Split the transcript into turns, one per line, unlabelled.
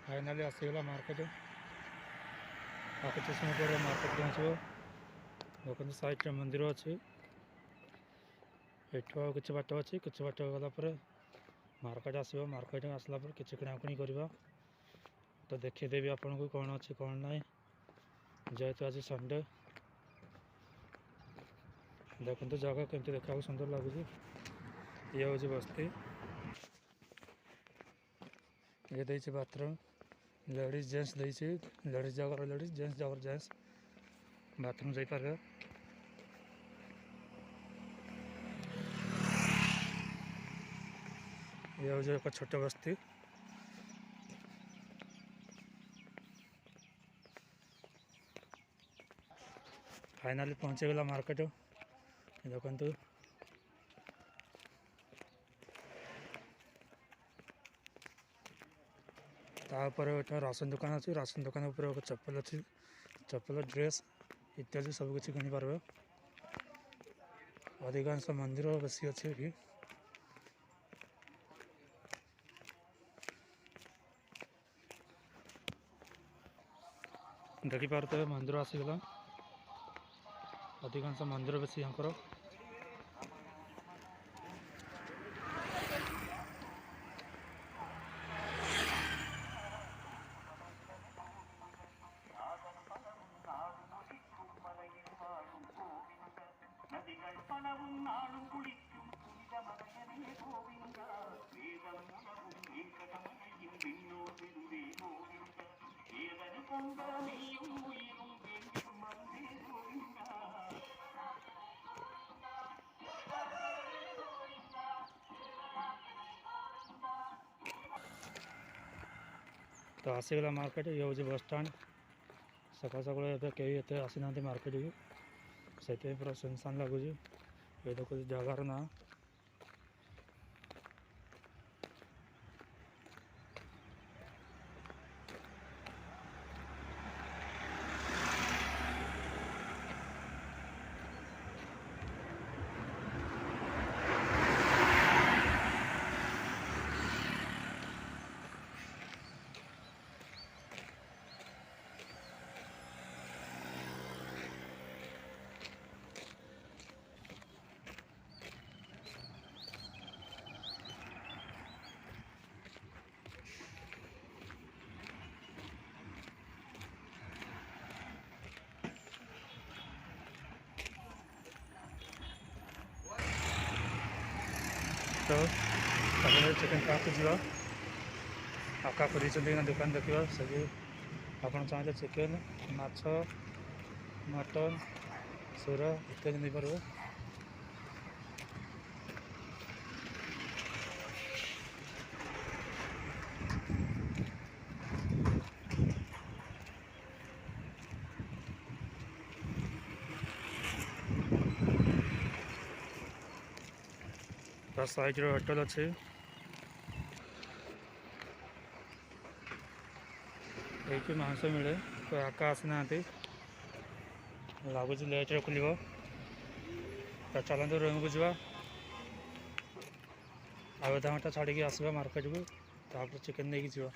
Finally आसीगला market आ कि समय पर मार्केट पहुँचो। देखते साइड मंदिर अच्छी एठू आ कि बाट अच्छी कि बाट गलापर मार्केट आसो। मार्केट आसला कि किणाकिणी करवा तो देखीदेवी आपन को कौन अच्छी कौन ना जेहेतु आज संडे। देखते जगह केमती देखा सुंदर लगुच। ये हूँ बस्ती ये देती बाथरूम लेडीज जेन्ट्स देती लेडीज जगह लेडीज जेन्ट्स जगह जेन्ट्स बाथरूम जापर। ये हूँ एक छोट बस्ती फाइनाली पहुँचीगला मार्केट देखु। तापर गोटे राशन दुकान अच्छी राशन दुकान उपर चप्पल अच्छी चप्पल ड्रेस इत्यादि सबकि किनी पारे। अधिकांश मंदिर बेसी अच्छे कि देखिपे मंदिर आसीगला अधिकांश मंदिर बेसी यहाँ तो आसीगला मार्केट। ये हूँ बस स्टाण सका सका कहीं आसी ना मार्केट को से पूरा सुनसान लगुच। ये देखो जगार ना तो चिकेन काफी जा आका कर दुकान देखा सब आप चाहिए चिकेन माछ मटन सुर इत्यादि नहीं पारे। साइड होटल अच्छे ये मांस मिले तो आका आसी ना लगुच लेट खुल तो चलते रूम को जा आधा घंटा छाड़ी आसवा मार्केट को चिकेन नहीं जावा।